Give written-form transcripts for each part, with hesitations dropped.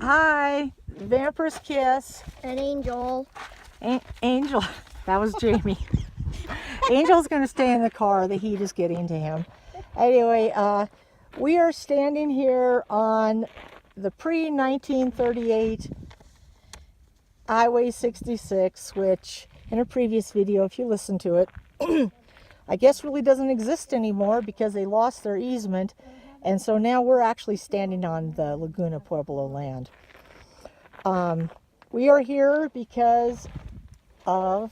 Hi, Vampyresskiss. And Angel. Angel, that was Jamie. Angel's going to stay in the car. The heat is getting to him. Anyway, we are standing here on the pre-1938 Highway 66, which in a previous video, if you listen to it, I guess really doesn't exist anymore because they lost their easement. And so now we're actually standing on the Laguna Pueblo land. We are here because of,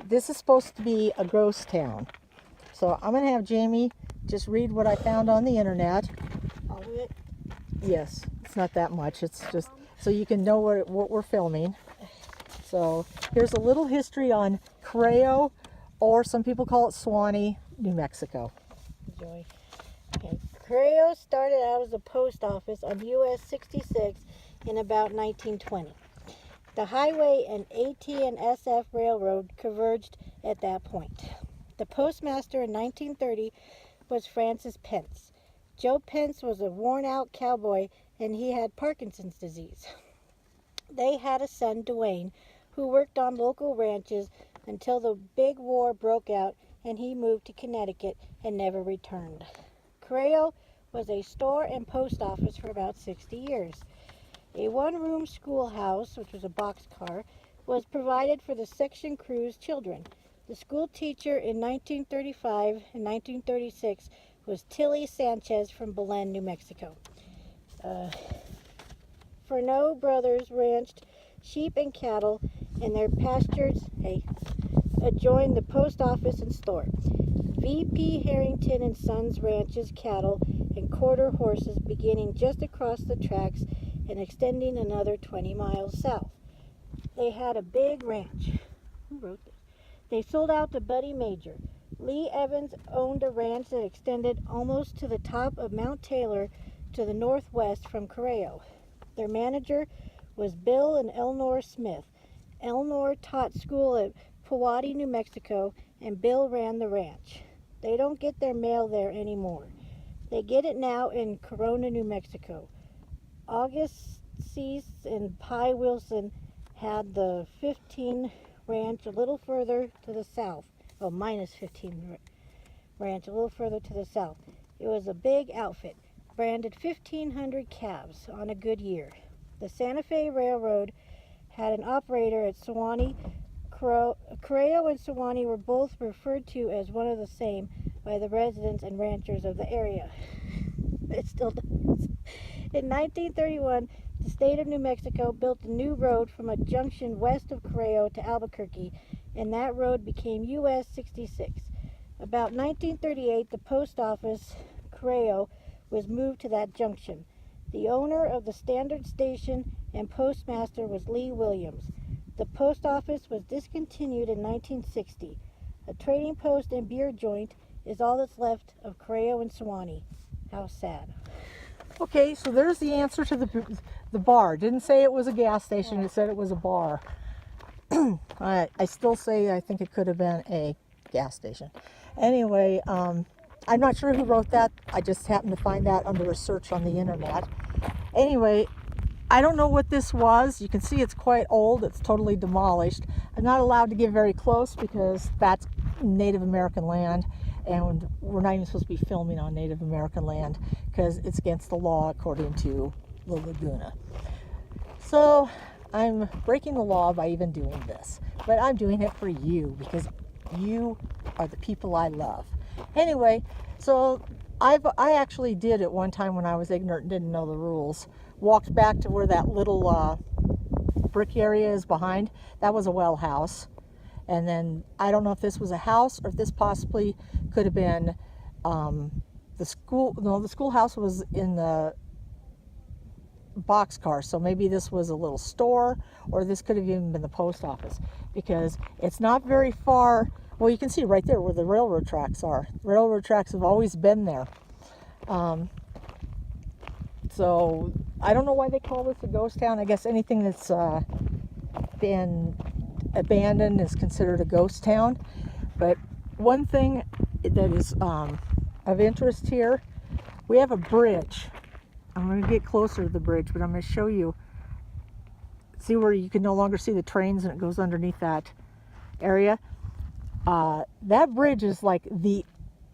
this is supposed to be a ghost town. So I'm going to have Jamie just read what I found on the internet. All of it? Yes, it's not that much. It's just so you can know what we're filming. So here's a little history on Correo, or some people call it Suwannee, New Mexico. Enjoy. Okay. Correo started out as a post office on US 66 in about 1920. The highway and AT&SF Railroad converged at that point. The postmaster in 1930 was Francis Pentz. Joe Pentz was a worn-out cowboy and he had Parkinson's disease. They had a son, Duane, who worked on local ranches until the big war broke out and he moved to Connecticut and never returned. Correo was a store and post office for about 60 years. A one-room schoolhouse, which was a boxcar, was provided for the section crew's children. The school teacher in 1935 and 1936 was Tillie Sanchez from Belen, New Mexico. Fernaux Brothers ranched sheep and cattle, and their pastures adjoined the post office and store. P Harrington and Sons ranches cattle and quarter horses beginning just across the tracks and extending another 20 miles south. They had a big ranch. Who wrote this? They sold out to Buddy Major. Lee Evans owned a ranch that extended almost to the top of Mt.Taylor to the northwest from Correo. Their manager was Bill and Elenor Smith. Elnor taught school at Paguate, New Mexico, and Bill ran the ranch. They don't get their mail there anymore. They get it now in Corona, New Mexico. Seis and Pie Wilson had the 15 ranch a little further to the south. Oh, minus 15 ranch a little further to the south. It was a big outfit, branded 1,500 calves on a good year. The Santa Fe Railroad had an operator at Suwannee. Correo and Suwannee were both referred to as one of the same by the residents and ranchers of the area. It still does. In 1931, the state of New Mexico built a new road from a junction west of Correo to Albuquerque, and that road became US 66. About 1938, the post office, Correo, was moved to that junction. The owner of the standard station and postmaster was Lee Williams. The post office was discontinued in 1960. A trading post and beer joint is all that's left of Correo and Suwannee. How sad. Okay, so there's the answer to the bar. Didn't say it was a gas station, it said it was a bar. I still say I think it could have been a gas station. Anyway, I'm not sure who wrote that. I just happened to find that under a search on the internet. Anyway, I don't know what this was. You can see it's quite old. It's totally demolished. I'm not allowed to get very close because that's Native American land, and we're not even supposed to be filming on Native American land because it's against the law according to the Laguna. So I'm breaking the law by even doing this, but I'm doing it for you because you are the people I love. Anyway, so I actually did at one time when I was ignorant and didn't know the rules. Walked back to where that little brick area is behind. That was a well house. And then I don't know if this was a house or if this possibly could have been the school. No, the schoolhouse was in the boxcar. So maybe this was a little store, or this could have even been the post office, because it's not very far. Well, you can see right there where the railroad tracks are. The railroad tracks have always been there. So I don't know why they call this a ghost town. I guess anything that's been abandoned is considered a ghost town. But one thing that is of interest here, we have a bridge. I'm going to get closer to the bridge, but I'm going to show you see where you can no longer see the trains and it goes underneath that area? That bridge is like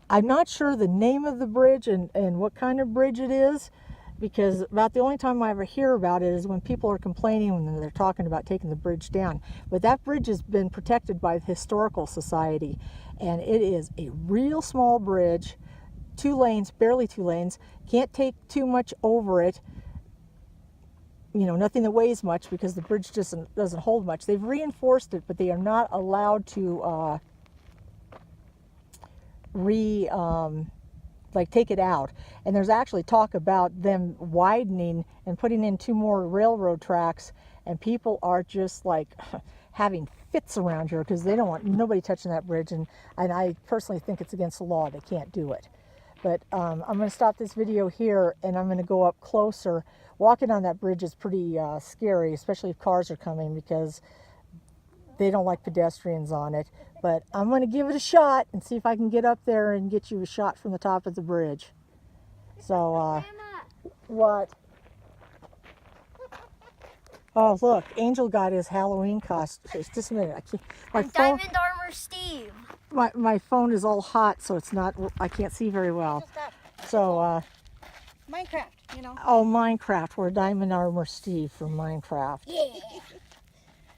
I'm not sure the name of the bridge and what kind of bridge it is, because about the only time I ever hear about it is when people are complaining when they're talking about taking the bridge down. But that bridge has been protected by the Historical Society, and it is a real small bridge, 2 lanes, barely 2 lanes, can't take too much over it. You know, nothing that weighs much because the bridge just doesn't hold much. They've reinforced it, but they are not allowed to take it out. And there's actually talk about them widening and putting in 2 more railroad tracks, and people are just like having fits around here because they don't want nobody touching that bridge, and I personally think it's against the law. They can't do it. But I'm going to stop this video here, and I'm going to go up closer. Walking on that bridge is pretty scary, especially if cars are coming, because they don't like pedestrians on it. But I'm going to give it a shot and see if I can get up there and get you a shot from the top of the bridge. So, what? Oh, look, Angel got his Halloween costume. Just a minute. I can't, And Diamond Armor Steve. My phone is all hot, so it's not, I can't see very well. So, Minecraft, you know. oh, Minecraft. We're Diamond Armor Steve from Minecraft. Yeah.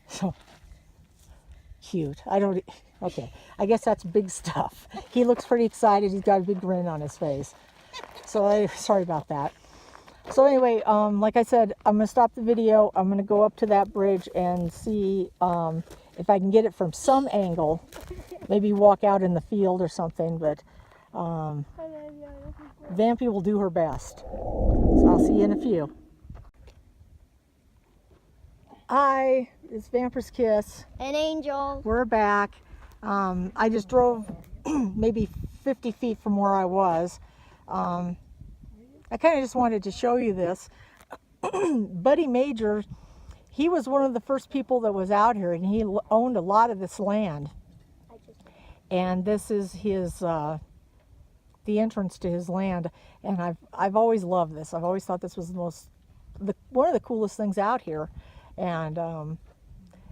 So cute. Okay, I guess that's big stuff. He looks pretty excited. He's got a big grin on his face. So sorry about that. So anyway, like I said, I'm going to stop the video. I'm going to go up to that bridge and see if I can get it from some angle. Maybe walk out in the field or something, but Vampy will do her best. So I'll see you in a few. Hi, it's Vampyresskiss. An Angel. We're back. I just drove maybe 50 feet from where I was. I kind of just wanted to show you this. Buddy Major, he was one of the first people that was out here, and he owned a lot of this land. And this is his, the entrance to his land. And I've always loved this. I've always thought this was one of the coolest things out here. And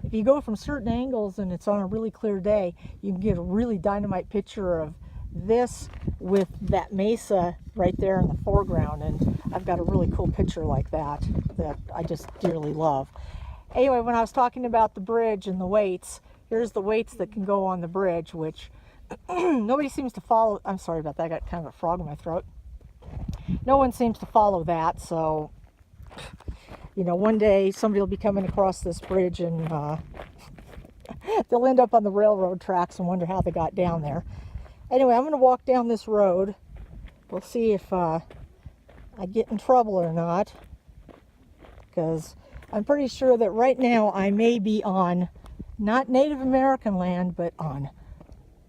if you go from certain angles and it's on a really clear day, you can get a really dynamite picture of this with that mesa right there in the foreground. And I've got a really cool picture like that I just dearly love. Anyway, when I was talking about the bridge and the weights, here's the weights that can go on the bridge, which nobody seems to follow. I'm sorry about that. I got kind of a frog in my throat. No one seems to follow that, so you know, one day somebody will be coming across this bridge and they'll end up on the railroad tracks and wonder how they got down there. Anyway, I'm going to walk down this road. We'll see if I get in trouble or not, because I'm pretty sure that right now I may be on not Native American land, but on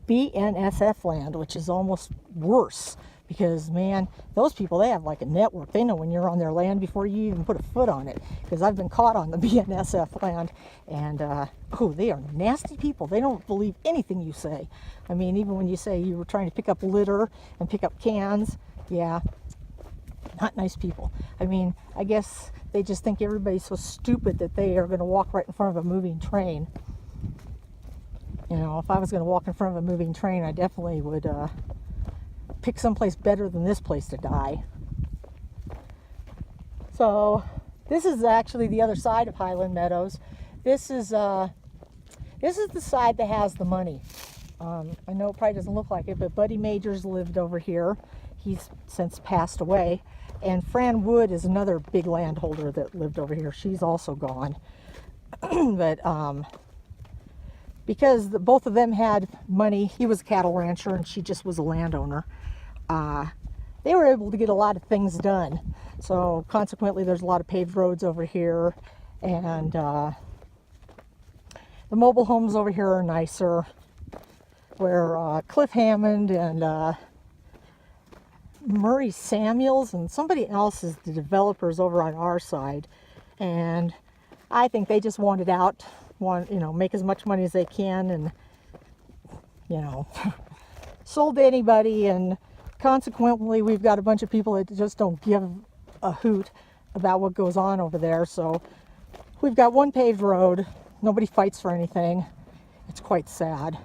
BNSF land, which is almost worse. Because, man, those people, they have like a network. They know when you're on their land before you even put a foot on it. Because I've been caught on the BNSF land. And, oh, they are nasty people. They don't believe anything you say. I mean, even when you say you were trying to pick up litter and pick up cans, yeah, not nice people. I mean, I guess they just think everybody's so stupid that they are going to walk right in front of a moving train. You know, if I was going to walk in front of a moving train, I definitely would pick someplace better than this place to die. So this is actually the other side of Highland Meadows. This is the side that has the money. I know it probably doesn't look like it, but Buddy Majors lived over here. He's since passed away. And Fran Wood is another big landholder that lived over here. She's also gone. But because both of them had money, he was a cattle rancher and she just was a landowner. They were able to get a lot of things done. So consequently, there's a lot of paved roads over here, and the mobile homes over here are nicer, where Cliff Hammond and Murray Samuels and somebody else is the developers over on our side. And I think they just wanted out, make as much money as they can, and, sold to anybody. And consequently, we've got a bunch of people that just don't give a hoot about what goes on over there. So we've got one paved road. Nobody fights for anything. It's quite sad.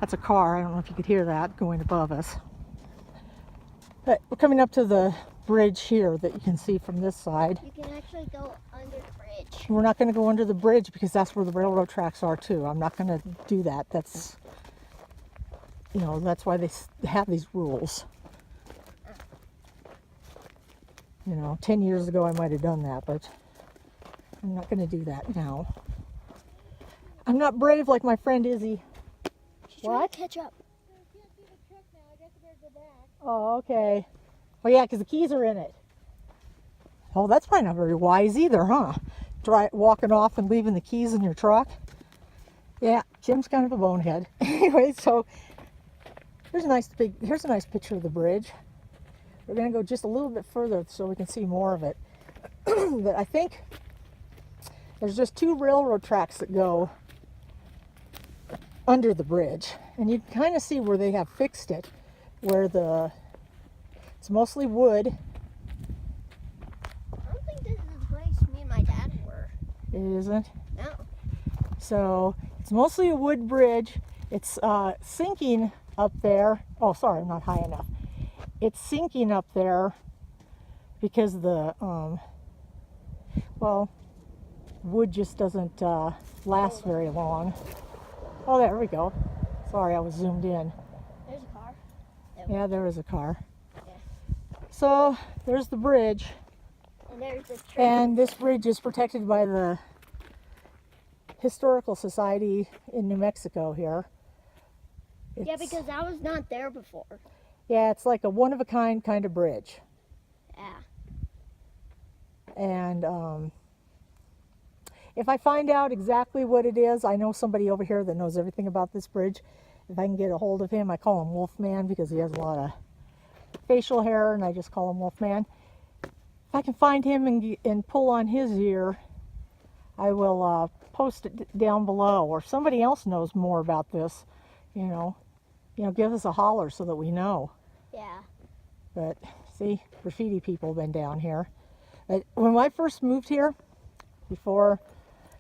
That's a car. I don't know if you could hear that going above us. But we're coming up to the bridge here that you can see from this side. You can actually go under the bridge. We're not going to go under the bridge because that's where the railroad tracks are too. I'm not going to do that. That's, you know, that's why they have these rules. You know, 10 years ago I might have done that, but I'm not going to do that now. I'm not brave like my friend Izzy. She's trying What? to catch up. Oh, okay. Well, yeah, because the keys are in it. Oh, that's probably not very wise either, huh? Walking off and leaving the keys in your truck. Yeah, Jim's kind of a bonehead. Anyway, so here's a nice picture of the bridge. We're going to go just a little bit further so we can see more of it. But I think there's just 2 railroad tracks that go under the bridge. And you can kind of see where they have fixed it, where it's mostly wood. I don't think this is the place me and my dad were. It isn't. No. So it's mostly a wood bridge. It's sinking up there. Oh, sorry, I'm not high enough. It's sinking up there because the well, wood just doesn't last very long. Oh, there we go. Sorry, I was zoomed in. There's a car. Yeah, there is a car. Yeah. So there's the bridge, And there's this train. and this bridge is protected by the Historical Society in New Mexico here. Yeah, It's- because I was not there before. yeah, it's like a one-of-a-kind kind of bridge. Yeah. And if I find out exactly what it is, I know somebody over here that knows everything about this bridge. If I can get a hold of him, I call him Wolfman because he has a lot of facial hair, and I just call him Wolfman. If I can find him and pull on his ear, I will post it down below. Or if somebody else knows more about this, you know, give us a holler so that we know. Yeah. But see, graffiti people have been down here. When I first moved here, before,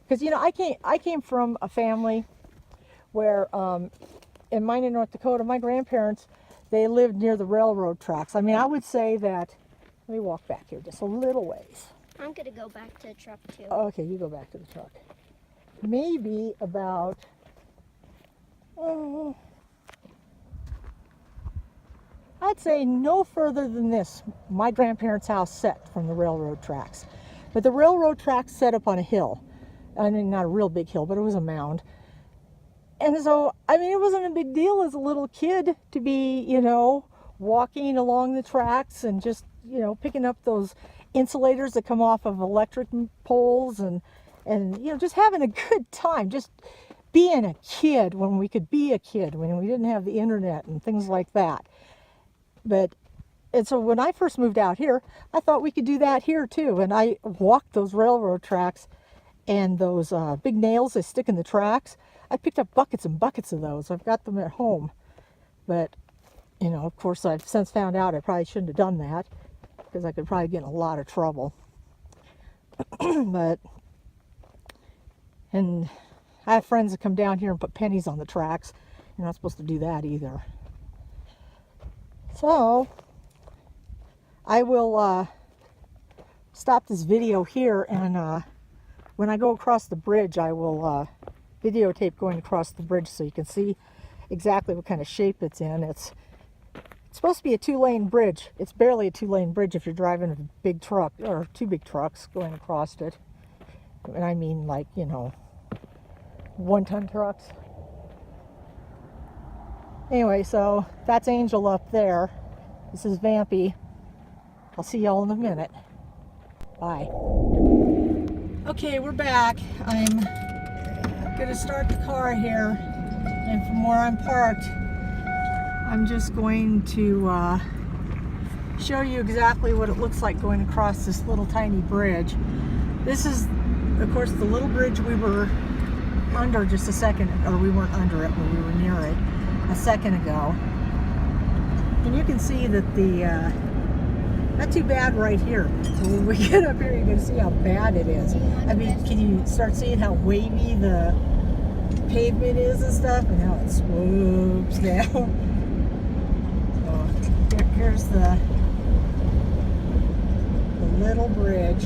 because you know, I came from a family where in Minot, North Dakota, my grandparents, they lived near the railroad tracks. I mean, I would say that. Let me walk back here just a little ways. I'm going to go back to the truck too. Okay, you go back to the truck. Maybe about. I'd say no further than this, my grandparents' house set from the railroad tracks. But the railroad tracks set up on a hill. I mean, not a real big hill, but it was a mound. And so, I mean, it wasn't a big deal as a little kid to be, you know, walking along the tracks and just, you know, picking up those insulators that come off of electric poles and you know, just having a good time, just being a kid when we could be a kid, when we didn't have the internet and things like that. And so when I first moved out here, I thought we could do that here too. And I walked those railroad tracks and those big nails they stick in the tracks. I picked up buckets and buckets of those. I've got them at home. But, you know, of course, I've since found out I probably shouldn't have done that because I could probably get in a lot of trouble. And I have friends that come down here and put pennies on the tracks. You're not supposed to do that either. So, I will stop this video here, and when I go across the bridge, I will videotape going across the bridge so you can see exactly what kind of shape it's in. It's supposed to be a 2-lane bridge. It's barely a 2-lane bridge if you're driving a big truck, or 2 big trucks going across it. And I mean, like, you know, 1-ton trucks. Anyway, so that's Angel up there. This is Vampy. I'll see y'all in a minute. Bye. Okay, we're back. I'm gonna start the car here, and from where I'm parked, I'm just going to show you exactly what it looks like going across this little tiny bridge. This is, of course, the little bridge we were under just a second, or we weren't under it, but we were near it a second ago. And you can see that Not too bad right here. So when we get up here, you're going to see how bad it is. I mean, can you start seeing how wavy the pavement is and stuff, and how it swoops down? So here's the little bridge.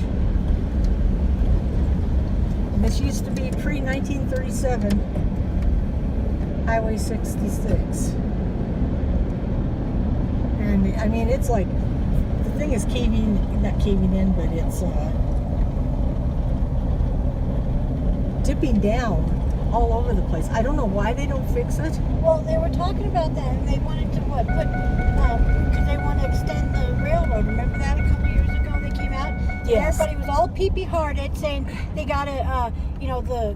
And this used to be pre-1937 Highway 66. And I mean, it's like, the thing is not caving in, but it's dipping down all over the place. I don't know why they don't fix it. Well, they were talking about that, and they wanted to because they want to extend the railroad. Remember that a couple years ago they came out? Yes. Everybody was all peepee-hearted, saying they got to,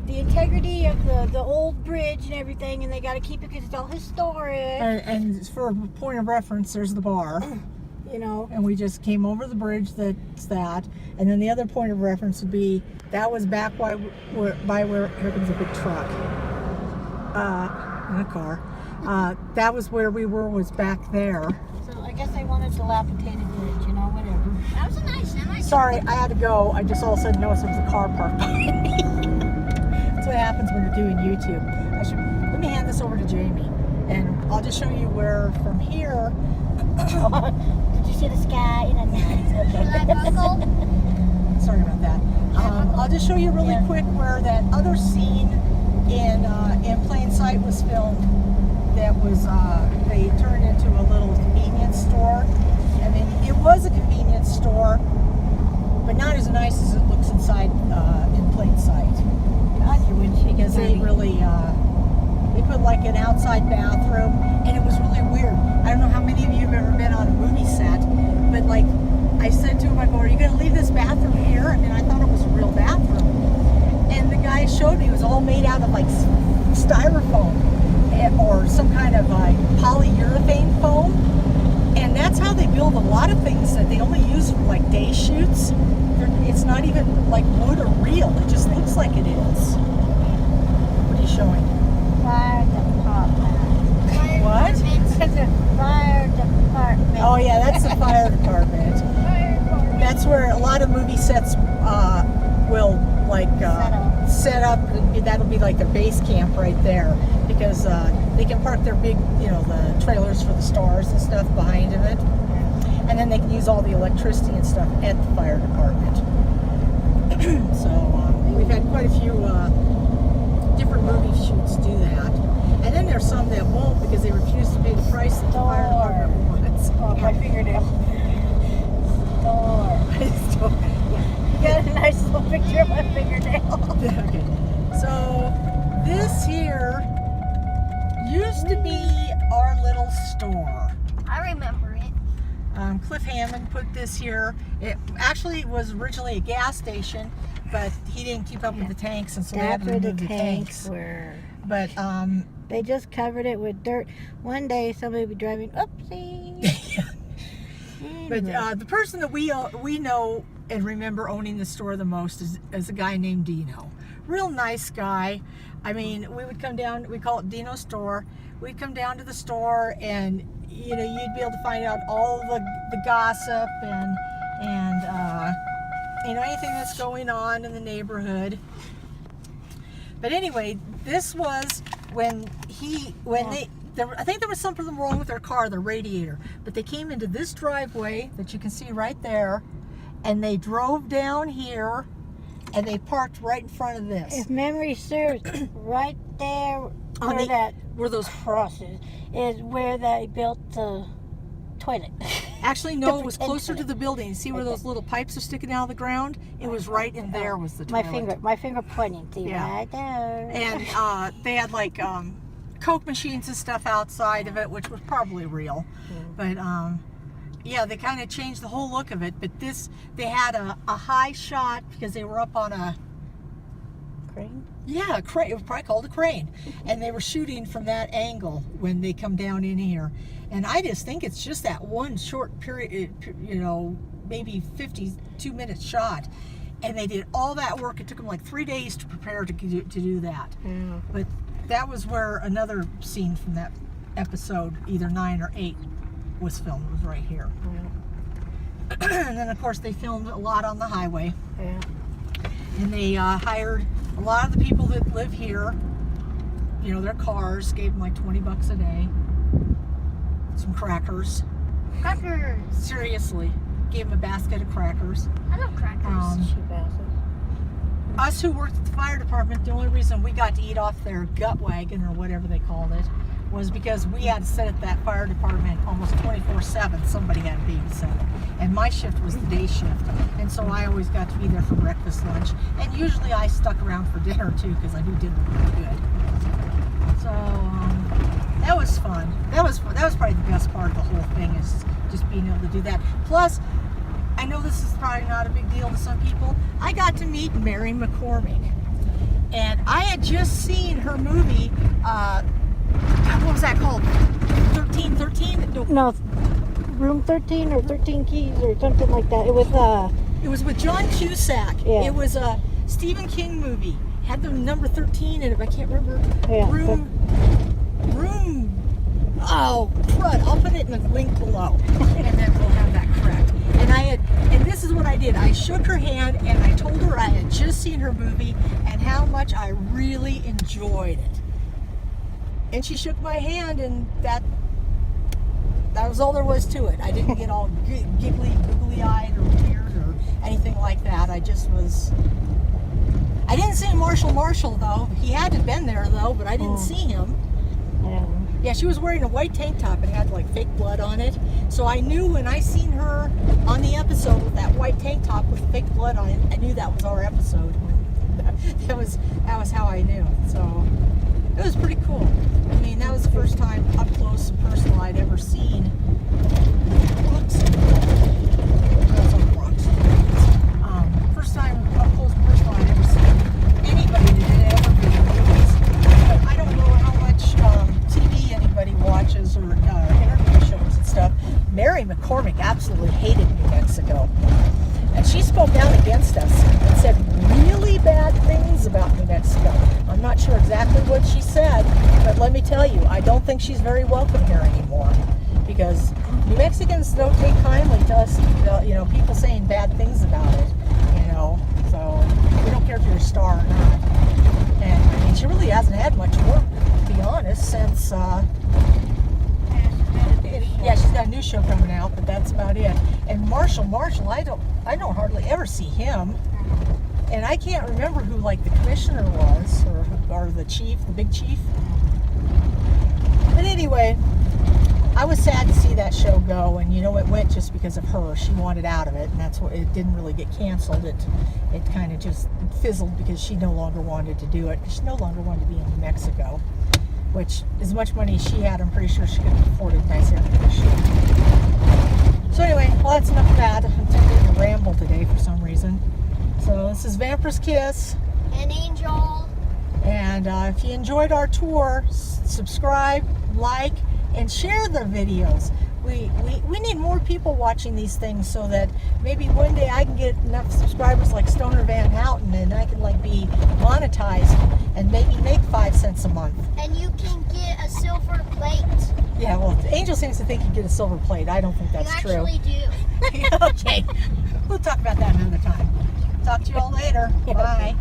the integrity of the old bridge and everything, and they got to keep it because it's all historic. And for a point of reference, there's the bar. And we just came over the bridge that's that. And then the other point of reference would be, that was back by where, here comes a big truck. In a car. That was where we were, was back there. So I guess they wanted dilapidated bridge, whatever. That was a nice semi. Sorry, I had to go. I just all of a sudden noticed there was a car parked behind me. That's what happens when you're doing YouTube. Let me hand this over to Jamie. And I'll just show you where from here. Did you see the sky? Sorry about that. I'll just show you really quick where that other scene in Plain Sight was filmed. That was they turned into a little convenience store. I mean, it was a convenience store, but not as nice as it looks inside in Plain Sight. Because they really they put like an outside bathroom, and it was really weird. I don't know how many of you have ever been on a movie set, but like I said to him, I go, "Are you going to leave this bathroom here?" I mean, I thought it was a real bathroom, and the guy showed me it was all made out of like styrofoam or some kind of polyurethane foam, and that's how they build a lot of things that they only use for like day shoots. It's not even like wood or real; it just looks like it is. What are you showing? Fire department. What? It's a fire department. Oh yeah, that's the fire department. That's where a lot of movie sets will like set up. That'll be like their base camp right there, because they can park their big, the trailers for the stars and stuff behind of it, and then they can use all the electricity and stuff at the fire department. So we've had quite a few different movie shoots do that, and then there's some that won't because they refuse to pay the price that the fire department wants. Oh, my fingernail. Door. You got a nice little picture of my fingernail. Okay. So this here used to be our little store. I remember it. Cliff Hammond put this here. It actually was originally a gas station, but he didn't keep up with the tanks, and so they had to remove the tanks. Were. But They just covered it with dirt. One day somebody would be driving, oopsie. but the person that we know and remember owning the store the most is a guy named Dino. Real nice guy. I mean, we would come down, we call it Dinos Store. We'd come down to the store, and you'd be able to find out all the gossip and anything that's going on in the neighborhood. But anyway, this was when I think there was something wrong with their car, the radiator. But they came into this driveway that you can see right there, and they drove down here, and they parked right in front of this. If memory serves, right there where those crosses is where they built the toilet. Actually, no, it was closer to the building. See where those little pipes are sticking out of the ground? It was right in there was the toilet. My finger pointing. See, right there. And they had like Coke machines and stuff outside of it, which was probably real. But yeah, they kind of changed the whole look of it. But they had a high shot because they were up on a Crane? Yeah, a crane. It was probably called a crane. And they were shooting from that angle when they come down in here. And I just think it's just that one short period, maybe 52 minute shot. And they did all that work. It took them like 3 days to prepare to do that. Yeah. But that was where another scene from that episode, either 9 or 8, was filmed. It was right here. Yeah. And then, of course, they filmed a lot on the highway. Yeah. And they hired a lot of the people that live here, you know, their cars, gave them like $20 a day. Some crackers. Crackers. Seriously. Gave them a basket of crackers. I love crackers. Cheap asses. Us who worked at the fire department, the only reason we got to eat off their gut wagon or whatever they called it was because we had to sit at that fire department almost 24/7. Somebody had to babysit. And my shift was the day shift. And so I always got to be there for breakfast, lunch. And usually I stuck around for dinner too because I knew dinner was really good. So that was fun. That was probably the best part of the whole thing is just being able to do that. Plus, I know this is probably not a big deal to some people. I got to meet Mary McCormack. And I had just seen her movie, what was that called? 1313? No, Room 13 or 13 Keys or something like that. It was with John Cusack. Yeah. It was a Stephen King movie. Had the number 13 in it, but I can't remember. Yeah, Room. Oh, crud. I'll put it in the link below. And then we'll have that correct. And this is what I did. I shook her hand and I told her I had just seen her movie and how much I really enjoyed it. And she shook my hand, and that was all there was to it. I didn't get all giggly, googly-eyed or weird or anything like that. I didn't see Marshall though. He had to have been there though, but I didn't see him. Yeah. Yeah, she was wearing a white tank top and had like fake blood on it. So I knew when I seen her on the episode with that white tank top with fake blood on it, I knew that was our episode. That was how I knew. So it was pretty cool. I mean, that was the first time up close and personal I'd ever seen rocks. That's on rocks. First time up close and personal I'd ever seen anybody that had ever been in movies. I don't know how much TV anybody watches or interview shows and stuff. Mary McCormack absolutely hated New Mexico. And she spoke out against us and said really bad things about New Mexico. I'm not sure exactly what she said, but let me tell you, I don't think she's very welcome here anymore. Because New Mexicans don't take kindly to us, you know, people saying bad things about it, you know. So we don't care if you're a star or not. And I mean, she really hasn't had much work, to be honest, since yeah, she's got a new show coming out, but that's about it. And Marshall, I don't hardly ever see him. And I can't remember who like the commissioner was or the chief, the big chief. But anyway, I was sad to see that show go, and you know, it went just because of her. She wanted out of it, and that's what it didn't really get canceled. It kind of just fizzled because she no longer wanted to do it. She no longer wanted to be in New Mexico, which as much money as she had, I'm pretty sure she could have afforded nice air conditioning. So anyway, well, that's enough of that. I'm tempted to ramble today for some reason. So this is Vampyresskiss. And Angel. And if you enjoyed our tour, subscribe, like, and share the videos. We need more people watching these things so that maybe one day I can get enough subscribers like Stoner Van Houten and I can like be monetized and maybe make 5 cents a month. And you can get a silver plate. Yeah, well, Angel seems to think you get a silver plate. I don't think that's true. You actually do. Okay, we'll talk about that another time. Talk to you all later. Bye.